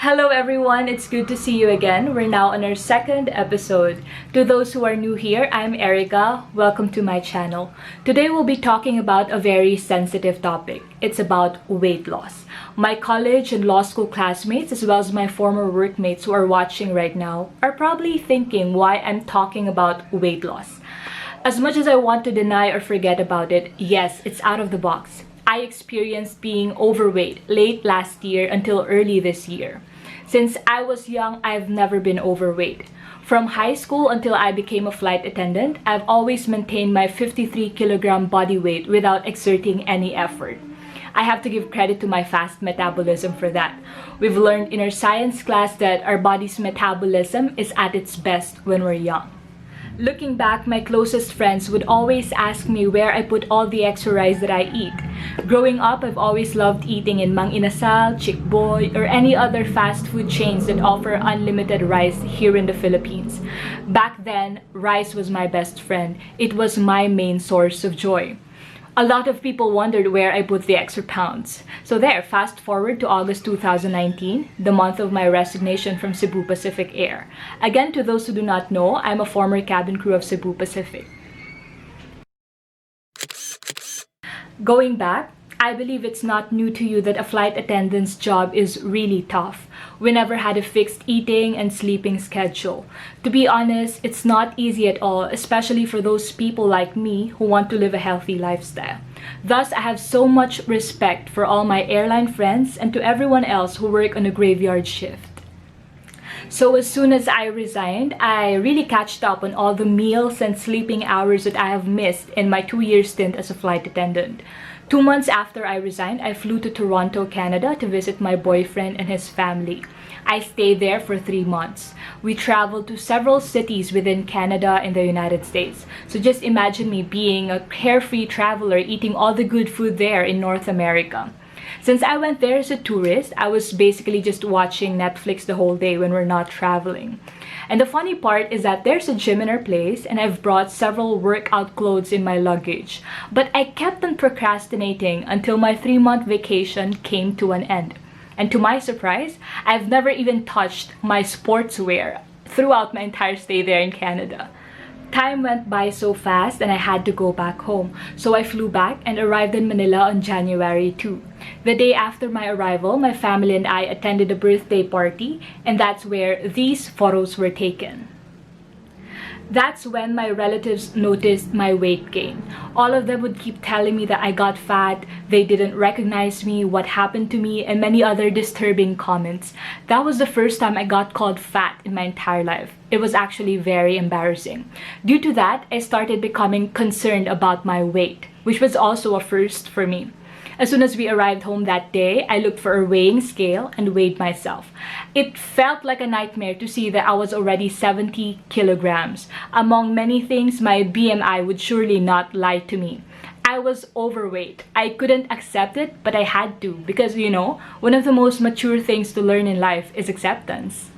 Hello everyone, it's good to see you again. We're now on our second episode. To those who are new here, I'm Erica. Welcome to my channel. Today we'll be talking about a very sensitive topic. It's about weight loss. My college and law school classmates, as well as my former workmates who are watching right now, are probably thinking why I'm talking about weight loss. As much as I want to deny or forget about it, yes, it's out of the box. I experienced being overweight late last year until early this year. Since I was young, I've never been overweight. From high school until I became a flight attendant, I've always maintained my 53-kilogram body weight without exerting any effort. I have to give credit to my fast metabolism for that. We've learned in our science class that our body's metabolism is at its best when we're young. Looking back, my closest friends would always ask me where I put all the extra rice that I eat. Growing up, I've always loved eating in Mang Inasal, Chick Boy, or any other fast food chains that offer unlimited rice here in the Philippines. Back then, rice was my best friend. It was my main source of joy. A lot of people wondered where I put the extra pounds. So there, fast forward to August 2019, the month of my resignation from Cebu Pacific Air. Again, to those who do not know, I'm a former cabin crew of Cebu Pacific. Going back, I believe it's not new to you that a flight attendant's job is really tough. We never had a fixed eating and sleeping schedule. To be honest, it's not easy at all, especially for those people like me who want to live a healthy lifestyle. Thus, I have so much respect for all my airline friends and to everyone else who work on a graveyard shift. So as soon as I resigned, I really catched up on all the meals and sleeping hours that I have missed in my 2-year stint as a flight attendant. 2 months after I resigned, I flew to Toronto, Canada to visit my boyfriend and his family. I stayed there for 3 months. We traveled to several cities within Canada and the United States. So just imagine me being a carefree traveler eating all the good food there in North America. Since I went there as a tourist, I was basically just watching Netflix the whole day when we're not traveling. And the funny part is that there's a gym in our place and I've brought several workout clothes in my luggage. But I kept on procrastinating until my 3-month vacation came to an end. And to my surprise, I've never even touched my sportswear throughout my entire stay there in Canada. Time went by so fast and I had to go back home. So I flew back and arrived in Manila on January 2. The day after my arrival, my family and I attended a birthday party, and that's where these photos were taken. That's when my relatives noticed my weight gain. All of them would keep telling me that I got fat, they didn't recognize me, what happened to me, and many other disturbing comments. That was the first time I got called fat in my entire life. It was actually very embarrassing. Due to that, I started becoming concerned about my weight, which was also a first for me. As soon as we arrived home that day, I looked for a weighing scale and weighed myself. It felt like a nightmare to see that I was already 70 kilograms. Among many things, my BMI would surely not lie to me. I was overweight. I couldn't accept it, but I had to because, one of the most mature things to learn in life is acceptance.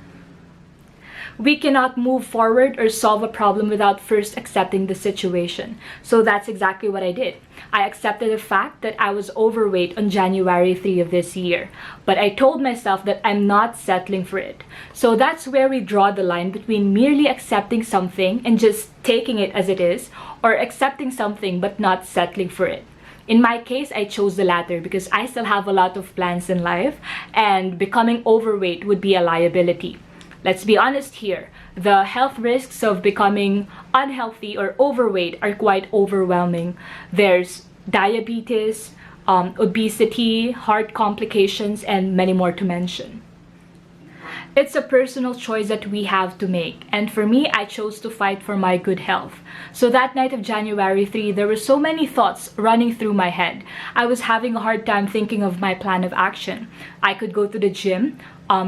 We cannot move forward or solve a problem without first accepting the situation. So that's exactly what I did. I accepted the fact that I was overweight on January 3 of this year. But I told myself that I'm not settling for it. So that's where we draw the line between merely accepting something and just taking it as it is, or accepting something but not settling for it. In my case, I chose the latter because I still have a lot of plans in life, and becoming overweight would be a liability. Let's be honest here, the health risks of becoming unhealthy or overweight are quite overwhelming. There's diabetes, obesity, heart complications, and many more to mention. It's a personal choice that we have to make, and for me, I chose to fight for my good health. So that night of January 3, there were so many thoughts running through my head. I was having a hard time thinking of my plan of action. I could go to the gym,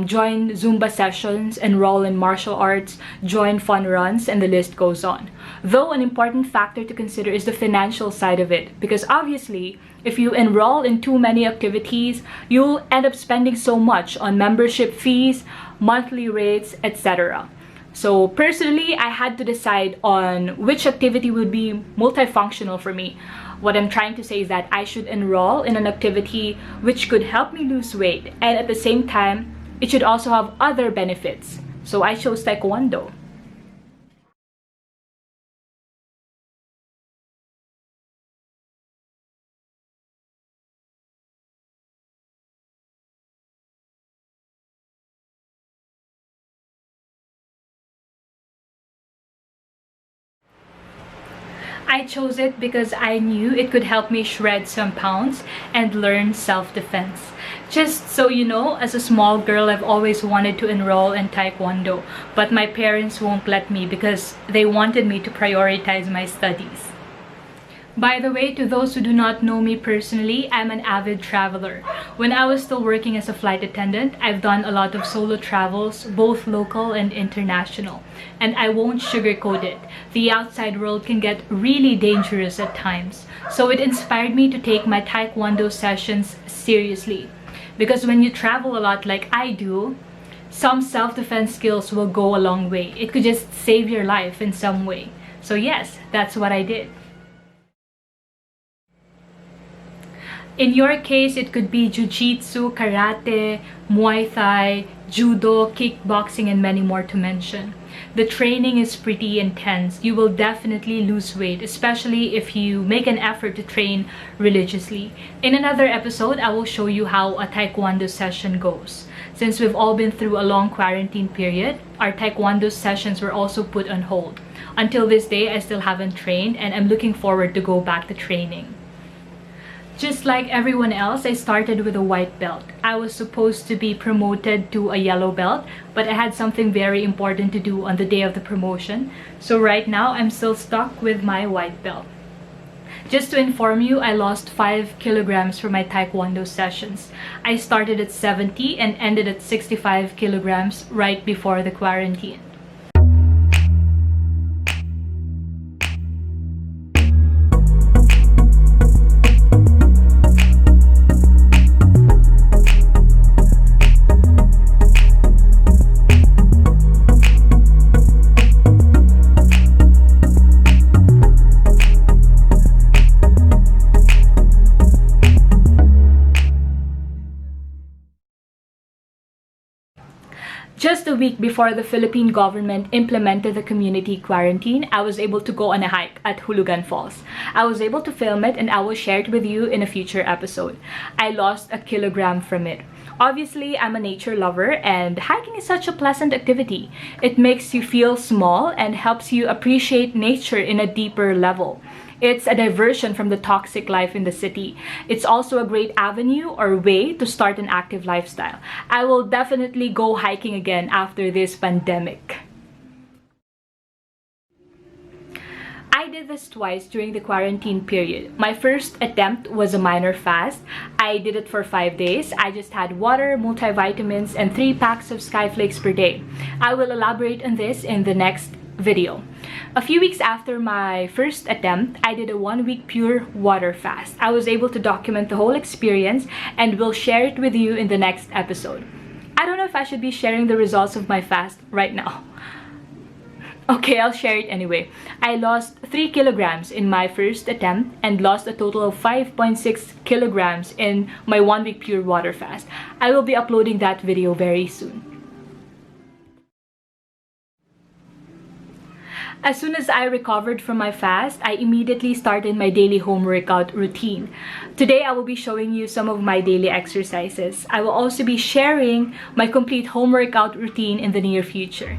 join Zumba sessions, enroll in martial arts, join fun runs, and the list goes on. Though an important factor to consider is the financial side of it, because obviously, if you enroll in too many activities, you'll end up spending so much on membership fees, monthly rates, etc. So personally, I had to decide on which activity would be multifunctional for me. What I'm trying to say is that I should enroll in an activity which could help me lose weight and at the same time It should also have other benefits. So I chose Taekwondo. I chose it because I knew it could help me shred some pounds and learn self-defense. Just so you know, as a small girl, I've always wanted to enroll in Taekwondo, but my parents won't let me because they wanted me to prioritize my studies. By the way, to those who do not know me personally, I'm an avid traveler. When I was still working as a flight attendant, I've done a lot of solo travels, both local and international. And I won't sugarcoat it. The outside world can get really dangerous at times. So it inspired me to take my Taekwondo sessions seriously. Because when you travel a lot like I do, some self-defense skills will go a long way. It could just save your life in some way. So yes, that's what I did. In your case, it could be jiu-jitsu, karate, muay thai, judo, kickboxing, and many more to mention. The training is pretty intense. You will definitely lose weight, especially if you make an effort to train religiously. In another episode, I will show you how a Taekwondo session goes. Since we've all been through a long quarantine period, our Taekwondo sessions were also put on hold. Until this day, I still haven't trained, and I'm looking forward to go back to training. Just like everyone else, I started with a white belt. I was supposed to be promoted to a yellow belt, but I had something very important to do on the day of the promotion. So right now, I'm still stuck with my white belt. Just to inform you, I lost 5 kilograms for my Taekwondo sessions. I started at 70 and ended at 65 kilograms right before the quarantine. Just a week before the Philippine government implemented the community quarantine, I was able to go on a hike at Hulugan Falls. I was able to film it and I will share it with you in a future episode. I lost a kilogram from it. Obviously, I'm a nature lover and hiking is such a pleasant activity. It makes you feel small and helps you appreciate nature in a deeper level. It's a diversion from the toxic life in the city. It's also a great avenue or way to start an active lifestyle. I will definitely go hiking again after this pandemic. I did this twice during the quarantine period. My first attempt was a minor fast. I did it for 5 days. I just had water, multivitamins, and 3 packs of Skyflakes per day. I will elaborate on this in the next video. A few weeks after my first attempt, I did a 1-week pure water fast. I was able to document the whole experience and will share it with you in the next episode. I don't know if I should be sharing the results of my fast right now. Okay, I'll share it anyway. I lost 3 kilograms in my first attempt and lost a total of 5.6 kilograms in my 1-week pure water fast. I will be uploading that video very soon. As soon as I recovered from my fast, I immediately started my daily home workout routine. Today, I will be showing you some of my daily exercises. I will also be sharing my complete home workout routine in the near future.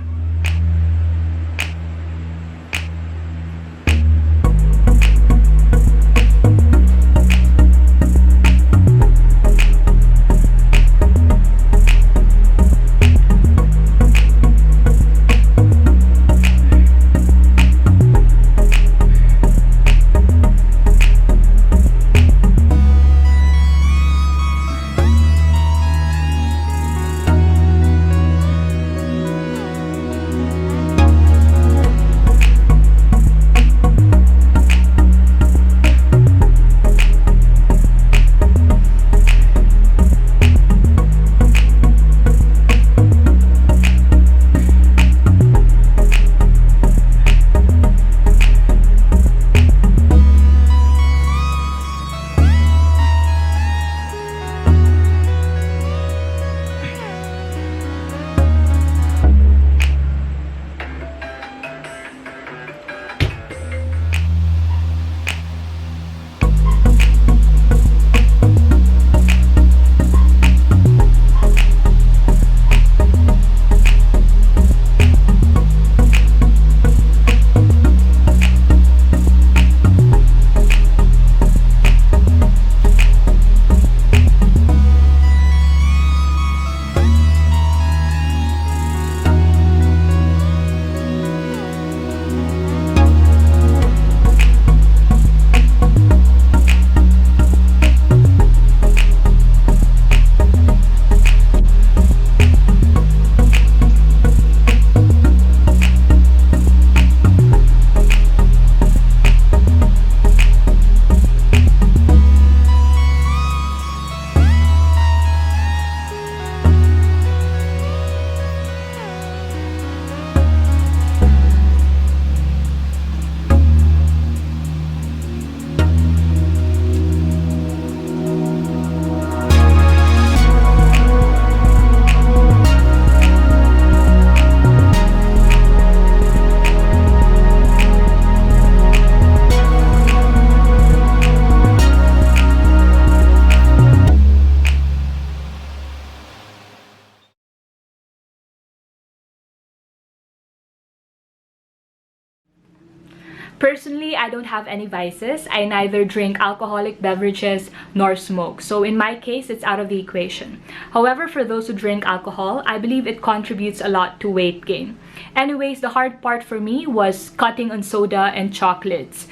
Personally, I don't have any vices. I neither drink alcoholic beverages nor smoke. So in my case, it's out of the equation. However, for those who drink alcohol, I believe it contributes a lot to weight gain. Anyways, the hard part for me was cutting on soda and chocolates.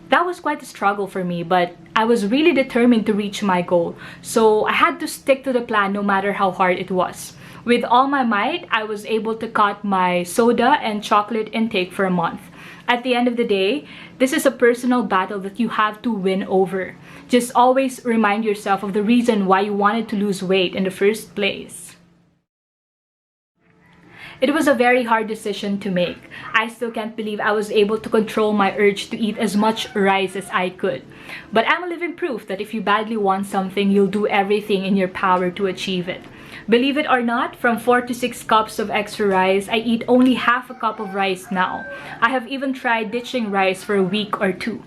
That was quite a struggle for me, but I was really determined to reach my goal. So I had to stick to the plan no matter how hard it was. With all my might, I was able to cut my soda and chocolate intake for a month. At the end of the day, this is a personal battle that you have to win over. Just always remind yourself of the reason why you wanted to lose weight in the first place. It was a very hard decision to make. I still can't believe I was able to control my urge to eat as much rice as I could. But I'm a living proof that if you badly want something, you'll do everything in your power to achieve it. Believe it or not, from 4 to 6 cups of extra rice, I eat only half a cup of rice now. I have even tried ditching rice for a week or two.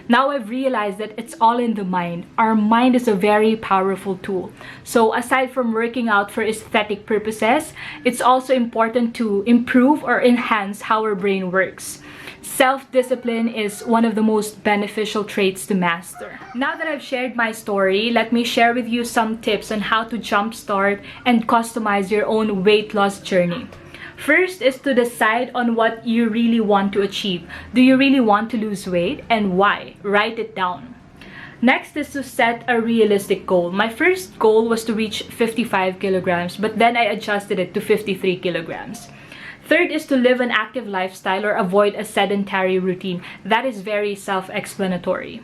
Now I've realized that it's all in the mind. Our mind is a very powerful tool. So aside from working out for aesthetic purposes, it's also important to improve or enhance how our brain works. Self-discipline is one of the most beneficial traits to master. Now that I've shared my story, let me share with you some tips on how to jumpstart and customize your own weight loss journey. First is to decide on what you really want to achieve. Do you really want to lose weight, and why? Write it down. Next is to set a realistic goal. My first goal was to reach 55 kilograms, but then I adjusted it to 53 kilograms. Third is to live an active lifestyle or avoid a sedentary routine. That is very self-explanatory.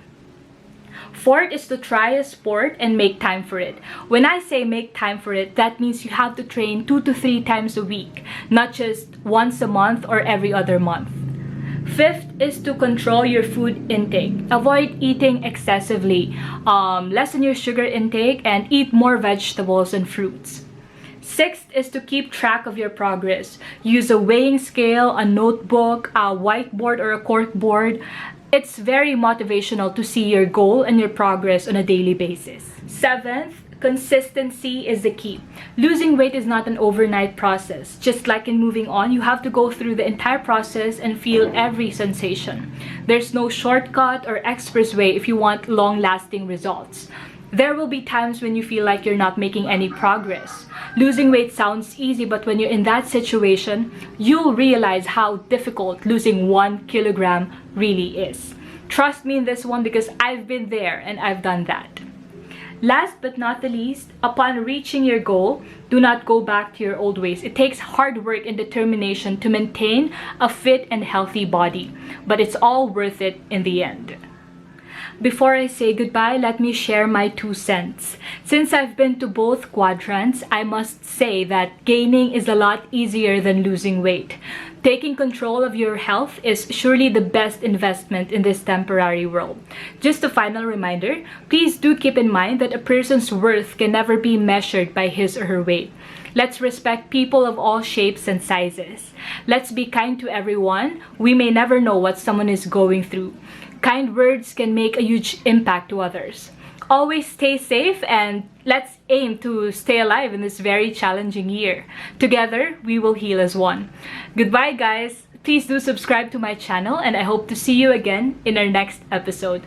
Fourth is to try a sport and make time for it. When I say make time for it, that means you have to train 2 to 3 times a week, not just once a month or every other month. Fifth is to control your food intake. Avoid eating excessively. Lessen your sugar intake and eat more vegetables and fruits. Sixth is to keep track of your progress. Use a weighing scale, a notebook, a whiteboard, or a corkboard. It's very motivational to see your goal and your progress on a daily basis. Seventh, consistency is the key. Losing weight is not an overnight process. Just like in moving on, you have to go through the entire process and feel every sensation. There's no shortcut or express way if you want long-lasting results. There will be times when you feel like you're not making any progress. Losing weight sounds easy, but when you're in that situation, you'll realize how difficult losing 1 kilogram really is. Trust me in this one because I've been there and I've done that. Last but not the least, upon reaching your goal, do not go back to your old ways. It takes hard work and determination to maintain a fit and healthy body, but it's all worth it in the end. Before I say goodbye, let me share my 2 cents. Since I've been to both quadrants, I must say that gaining is a lot easier than losing weight. Taking control of your health is surely the best investment in this temporary world. Just a final reminder, please do keep in mind that a person's worth can never be measured by his or her weight. Let's respect people of all shapes and sizes. Let's be kind to everyone. We may never know what someone is going through. Kind words can make a huge impact to others. Always stay safe and let's aim to stay alive in this very challenging year. Together, we will heal as one. Goodbye, guys. Please do subscribe to my channel and I hope to see you again in our next episode.